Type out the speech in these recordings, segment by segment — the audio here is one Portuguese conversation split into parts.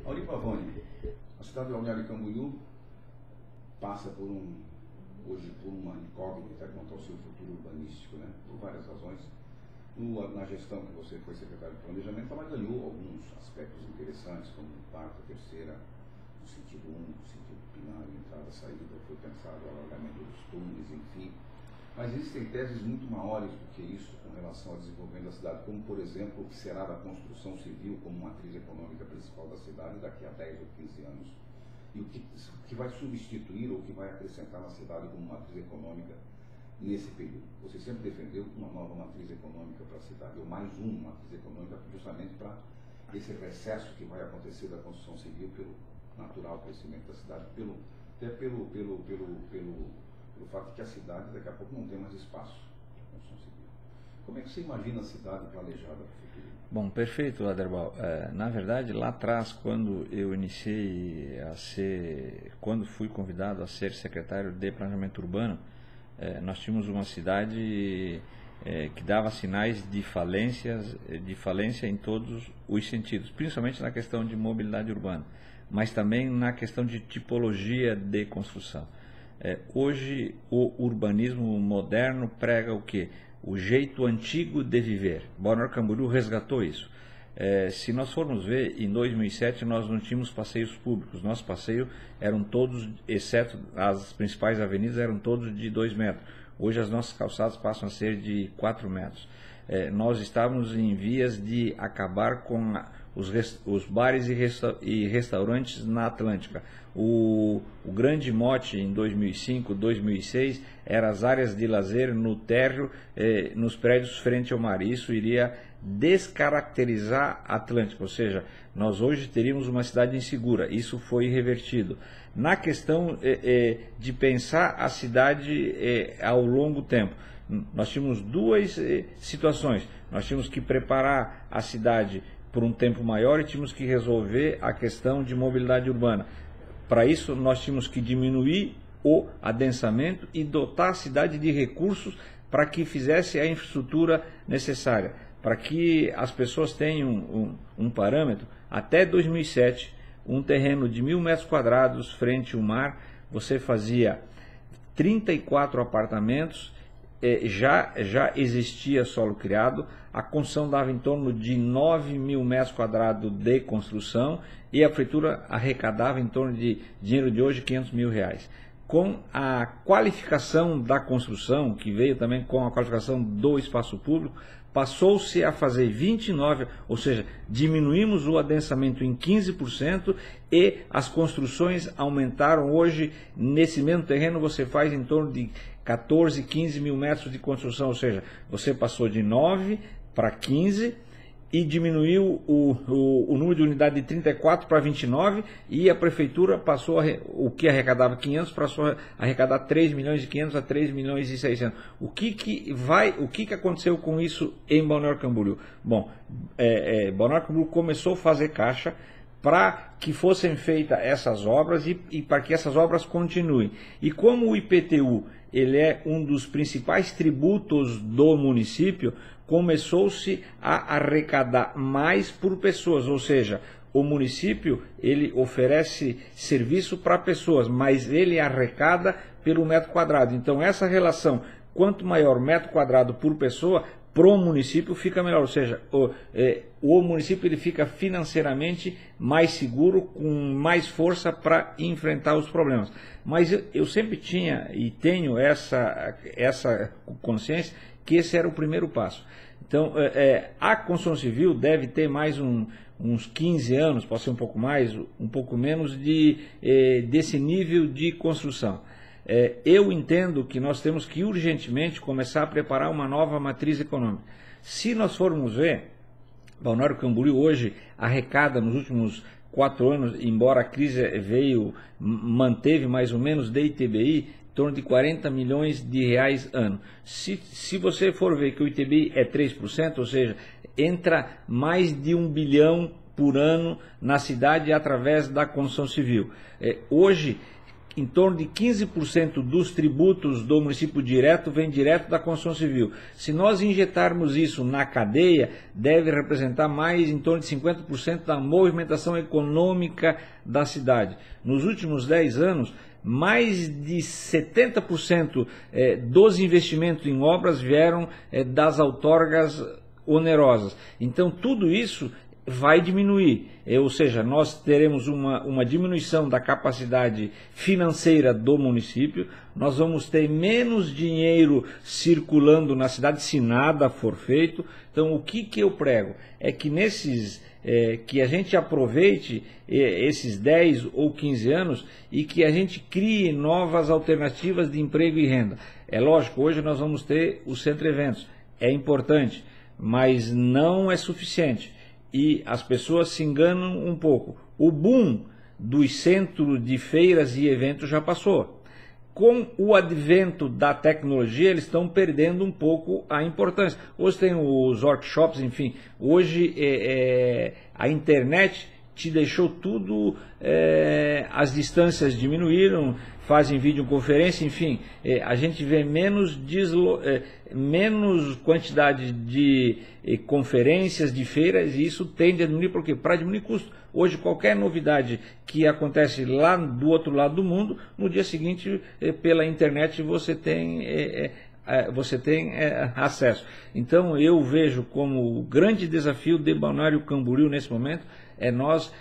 Auri Pavone, a cidade de Balneário Camboriú passa hoje por uma incógnita quanto ao seu futuro urbanístico, né? Por várias razões. Na gestão que você foi secretário de Planejamento, ela ganhou alguns aspectos interessantes, como quarta, terceira, no sentido 1, no sentido binário, entrada, saída, foi pensado o alargamento dos túneis, enfim. Mas existem teses muito maiores do que isso com relação ao desenvolvimento da cidade, como, por exemplo, o que será da construção civil como matriz econômica principal da cidade daqui a 10 ou 15 anos, e o que vai substituir ou o que vai acrescentar na cidade como matriz econômica nesse período. Você sempre defendeu uma nova matriz econômica para a cidade, ou mais uma matriz econômica, justamente para esse recesso que vai acontecer da construção civil pelo natural crescimento da cidade, até pelo fato de que a cidade daqui a pouco não tem mais espaço para construção civil. Como é que você imagina a cidade planejada para o futuro? Bom, perfeito, Aderbal. Na verdade, lá atrás, quando eu iniciei quando fui convidado a ser secretário de Planejamento Urbano, nós tínhamos uma cidade que dava sinais de falência em todos os sentidos, principalmente na questão de mobilidade urbana, mas também na questão de tipologia de construção. Hoje, o urbanismo moderno prega o quê? O jeito antigo de viver. Balneário Camboriú resgatou isso. Se nós formos ver, em 2007 nós não tínhamos passeios públicos. Nossos passeios eram todos, exceto as principais avenidas, eram todos de 2 metros. Hoje as nossas calçadas passam a ser de 4 metros. Nós estávamos em vias de acabar com os bares e restaurantes na Atlântica. O grande mote em 2005, 2006 era as áreas de lazer no térreo, nos prédios frente ao mar. Isso iria descaracterizar a Atlântica, ou seja, nós hoje teríamos uma cidade insegura. Isso foi revertido. Na questão de pensar a cidade ao longo tempo, nós tínhamos duas situações. Nós tínhamos que preparar a cidade por um tempo maior e tínhamos que resolver a questão de mobilidade urbana. Para isso, nós tínhamos que diminuir o adensamento e dotar a cidade de recursos para que fizesse a infraestrutura necessária. Para que as pessoas tenham um parâmetro, até 2007, um terreno de 1.000 metros quadrados frente ao mar, você fazia 34 apartamentos, já existia solo criado, a construção dava em torno de 9.000 metros quadrados de construção e a prefeitura arrecadava em torno de dinheiro de hoje R$500 mil. Com a qualificação da construção, que veio também com a qualificação do espaço público, passou-se a fazer 29, ou seja, diminuímos o adensamento em 15% e as construções aumentaram. Hoje, nesse mesmo terreno, você faz em torno de 14, 15 mil metros de construção, ou seja, você passou de 9 para 15 e diminuiu o número de unidade de 34 para 29 e a prefeitura passou, o que arrecadava 500, passou a arrecadar 3 milhões e 500 a 3 milhões e 600. O que aconteceu com isso em Balneário Camboriú? Bom, Balneário Camboriú começou a fazer caixa para que fossem feitas essas obras e para que essas obras continuem. E como o IPTU ele é um dos principais tributos do município, começou-se a arrecadar mais por pessoas, ou seja, o município ele oferece serviço para pessoas, mas ele arrecada pelo metro quadrado. Então essa relação, quanto maior metro quadrado por pessoa, pro município fica melhor, ou seja, o município ele fica financeiramente mais seguro, com mais força para enfrentar os problemas. Mas eu sempre tinha e tenho essa consciência que esse era o primeiro passo. Então, a construção civil deve ter mais uns 15 anos, pode ser um pouco mais, um pouco menos, desse nível de construção. Eu entendo que nós temos que urgentemente começar a preparar uma nova matriz econômica. Se nós formos ver, Balneário Camboriú hoje arrecada nos últimos 4 anos, embora a crise manteve mais ou menos de ITBI, em torno de 40 milhões de reais ano. Se você for ver que o ITBI é 3%, ou seja, entra mais de 1 bilhão por ano na cidade através da construção civil. Hoje, em torno de 15% dos tributos do município direto vem direto da construção civil. Se nós injetarmos isso na cadeia, deve representar mais em torno de 50% da movimentação econômica da cidade. Nos últimos 10 anos, mais de 70% dos investimentos em obras vieram das outorgas onerosas. Então, tudo isso vai diminuir, ou seja, nós teremos uma diminuição da capacidade financeira do município, nós vamos ter menos dinheiro circulando na cidade se nada for feito. Então, o que eu prego é que que a gente aproveite esses 10 ou 15 anos e que a gente crie novas alternativas de emprego e renda. É lógico, hoje nós vamos ter o Centro Eventos, é importante, mas não é suficiente. E as pessoas se enganam um pouco. O boom dos centros de feiras e eventos já passou. Com o advento da tecnologia, eles estão perdendo um pouco a importância. Hoje tem os workshops, enfim. Hoje a internet te deixou tudo, as distâncias diminuíram, fazem videoconferência, enfim. A gente vê menos quantidade de conferências, de feiras, e isso tende a diminuir, por quê? Para diminuir custo. Hoje, qualquer novidade que acontece lá do outro lado do mundo, no dia seguinte, pela internet, você tem acesso. Então, eu vejo como o grande desafio de Balneário Camboriú nesse momento é nós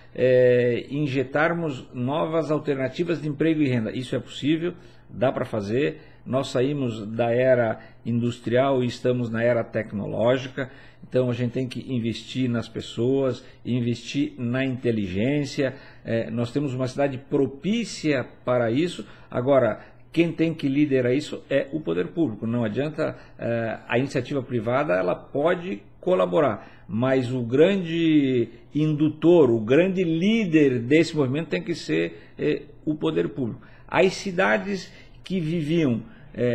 injetarmos novas alternativas de emprego e renda. Isso é possível, dá para fazer. Nós saímos da era industrial e estamos na era tecnológica, então a gente tem que investir nas pessoas, investir na inteligência. Nós temos uma cidade propícia para isso. Agora, quem tem que liderar isso é o poder público. Não adianta, a iniciativa privada ela pode colaborar, mas o grande indutor, o grande líder desse movimento tem que ser o poder público. As cidades que viviam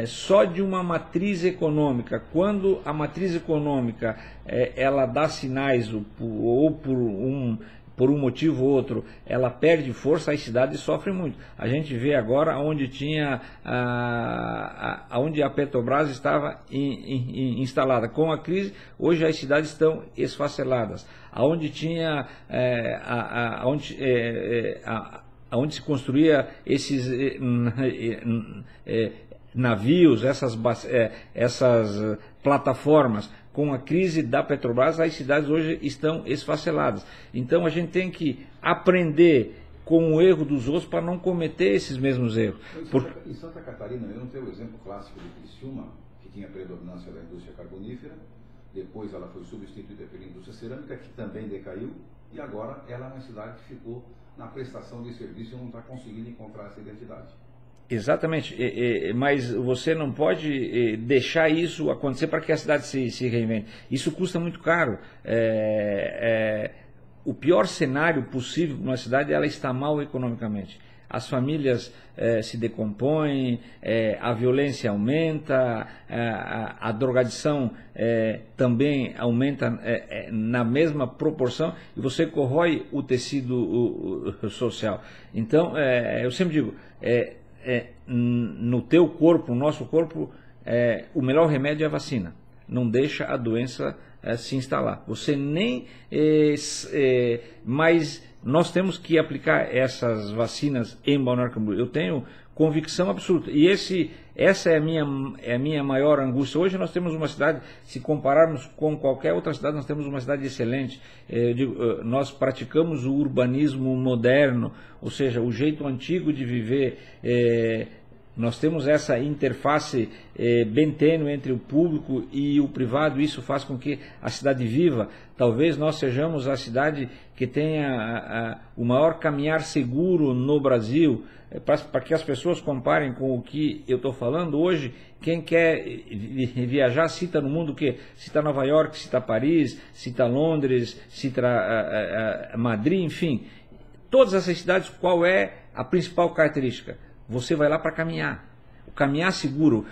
só de uma matriz econômica, quando a matriz econômica ela dá sinais ou por um motivo ou outro, ela perde força, as cidades sofrem muito. A gente vê agora onde a Petrobras estava instalada. Com a crise, hoje as cidades estão esfaceladas. Onde se construía esses navios, essas plataformas, com a crise da Petrobras, as cidades hoje estão esfaceladas. Então a gente tem que aprender com o erro dos outros para não cometer esses mesmos erros. Em Santa Catarina, eu não tenho o exemplo clássico de Criciúma, que tinha predominância da indústria carbonífera, depois ela foi substituída pela indústria cerâmica, que também decaiu, e agora ela é uma cidade que ficou na prestação de serviço e não está conseguindo encontrar essa identidade. Exatamente, mas você não pode deixar isso acontecer para que a cidade se reinvente. Isso custa muito caro. O pior cenário possível para uma cidade, ela está mal economicamente. As famílias se decompõem, a violência aumenta, a drogadição também aumenta na mesma proporção, e você corrói o tecido social. Então, eu sempre digo, no teu corpo, no nosso corpo, o melhor remédio é a vacina. Não deixa a doença se instalar. Você nem... mas nós temos que aplicar essas vacinas em Balneário Camboriú. Eu tenho convicção absoluta. E essa é a minha maior angústia. Hoje nós temos uma cidade, se compararmos com qualquer outra cidade, nós temos uma cidade excelente. Nós praticamos o urbanismo moderno, ou seja, o jeito antigo de viver. Nós temos essa interface bem tênue entre o público e o privado. Isso faz com que a cidade viva. Talvez nós sejamos a cidade que tenha o maior caminhar seguro no Brasil. Para que as pessoas comparem com o que eu estou falando hoje, quem quer viajar cita no mundo o quê? Cita Nova York, cita Paris, cita Londres, cita Madrid, enfim. Todas essas cidades, qual é a principal característica? Você vai lá para caminhar. O caminhar seguro.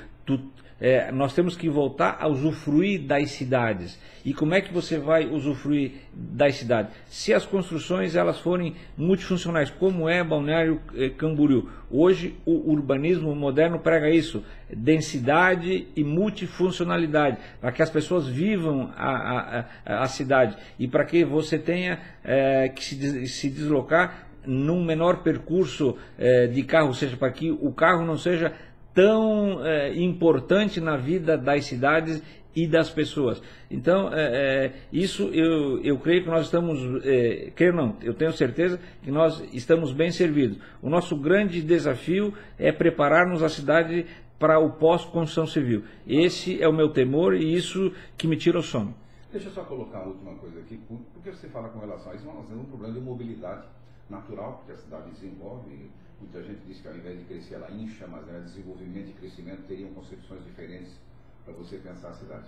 nós temos que voltar a usufruir das cidades. E como é que você vai usufruir das cidades? Se as construções elas forem multifuncionais, como é Balneário Camboriú. Hoje o urbanismo moderno prega isso, densidade e multifuncionalidade, para que as pessoas vivam a cidade e para que você tenha que se deslocar num menor percurso de carro, ou seja, para que o carro não seja tão importante na vida das cidades e das pessoas. Então, isso eu creio que nós estamos, creio não, eu tenho certeza que nós estamos bem servidos. O nosso grande desafio é prepararmos a cidade para o pós-construção civil. Esse é o meu temor e isso que me tira o sono. Deixa eu só colocar uma última coisa aqui, porque você fala com relação a isso, nós temos um problema de mobilidade natural, porque a cidade desenvolve. Muita gente diz que ao invés de crescer ela incha, mas desenvolvimento e crescimento teriam concepções diferentes para você pensar a cidade.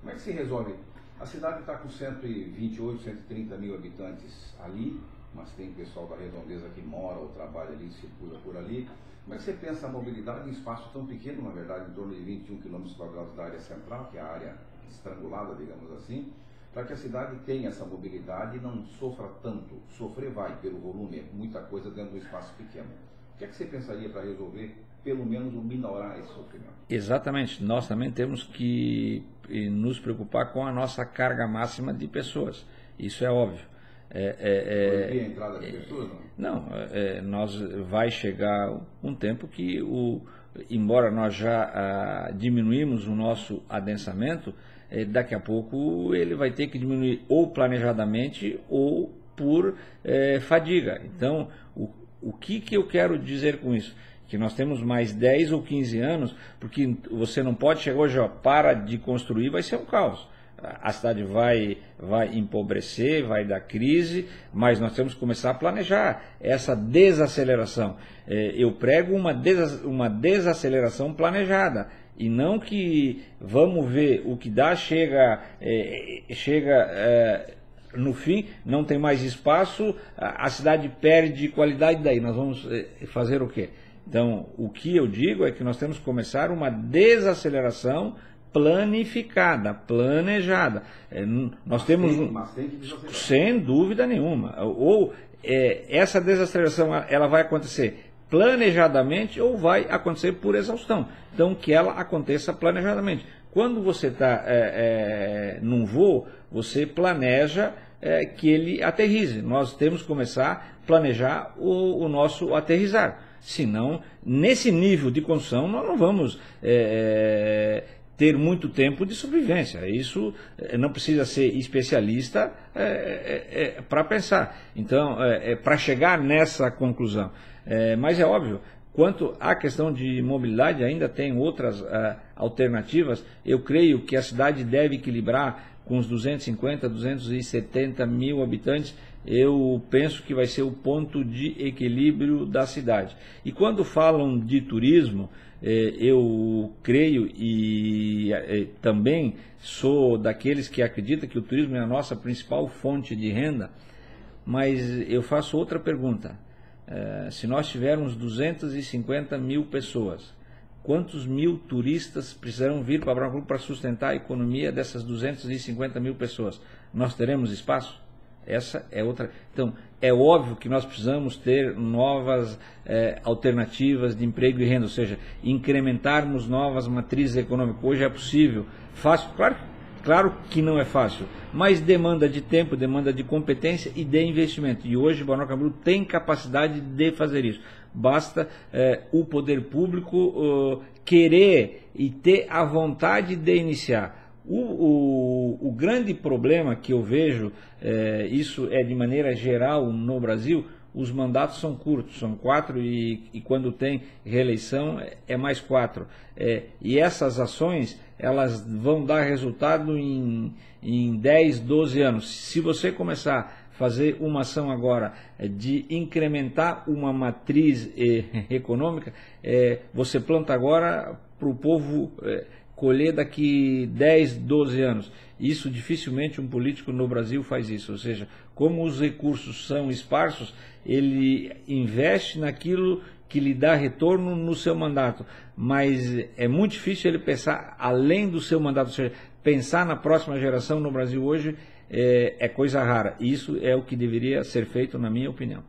Como é que se resolve? A cidade está com 128, 130 mil habitantes ali, mas tem pessoal da redondeza que mora ou trabalha ali, circula por ali. Como é que você pensa a mobilidade em espaço tão pequeno, na verdade, em torno de 21 km² da área central, que é a área estrangulada, digamos assim, para que a cidade tenha essa mobilidade e não sofra tanto? Sofrer vai pelo volume, é muita coisa dentro de um espaço pequeno. O que é que você pensaria para resolver, pelo menos, minorar esse sofrimento? Exatamente. Nós também temos que nos preocupar com a nossa carga máxima de pessoas. Isso é óbvio. Proibir a entrada de pessoas? Não, vai chegar um tempo que, embora nós já diminuímos o nosso adensamento, daqui a pouco ele vai ter que diminuir ou planejadamente ou por fadiga. Então, o que eu quero dizer com isso? Que nós temos mais 10 ou 15 anos, porque você não pode chegar hoje, para de construir, vai ser um caos. A cidade vai empobrecer, vai dar crise, mas nós temos que começar a planejar essa desaceleração. Eu prego uma desaceleração planejada, e não que vamos ver o que dá, chega no fim, não tem mais espaço, a cidade perde qualidade, daí nós vamos fazer o quê? Então, o que eu digo é que nós temos que começar uma desaceleração planificada, planejada. Nós temos, sem dúvida nenhuma, essa desaceleração ela vai acontecer planejadamente ou vai acontecer por exaustão. Então, que ela aconteça planejadamente. Quando você está num voo, você planeja que ele aterrize. Nós temos que começar a planejar o nosso aterrissar. Senão, nesse nível de construção, nós não vamos ter muito tempo de sobrevivência. Isso não precisa ser especialista para pensar. Então, para chegar nessa conclusão. Mas é óbvio, quanto à questão de mobilidade, ainda tem outras alternativas. Eu creio que a cidade deve equilibrar com os 250, 270 mil habitantes. Eu penso que vai ser o ponto de equilíbrio da cidade. E quando falam de turismo, eu creio e também sou daqueles que acreditam que o turismo é a nossa principal fonte de renda, mas eu faço outra pergunta. Se nós tivermos 250 mil pessoas, quantos mil turistas precisarão vir para Barão Clube para sustentar a economia dessas 250 mil pessoas? Nós teremos espaço? Essa é outra. Então, é óbvio que nós precisamos ter novas alternativas de emprego e renda, ou seja, incrementarmos novas matrizes econômicas. Hoje é possível, fácil, claro que não é fácil, mas demanda de tempo, demanda de competência e de investimento. E hoje o Balneário Camboriú tem capacidade de fazer isso. Basta o poder público querer e ter a vontade de iniciar. O grande problema que eu vejo, isso é de maneira geral no Brasil, os mandatos são curtos, são 4 e quando tem reeleição é mais 4. E essas ações, elas vão dar resultado em 10, 12 anos. Se você começar a fazer uma ação agora de incrementar uma matriz econômica, você planta agora para o povo colher daqui 10, 12 anos. Isso dificilmente um político no Brasil faz isso. Ou seja, como os recursos são esparsos, ele investe naquilo que lhe dá retorno no seu mandato, mas é muito difícil ele pensar além do seu mandato, ou seja, pensar na próxima geração no Brasil hoje é coisa rara. Isso é o que deveria ser feito, na minha opinião.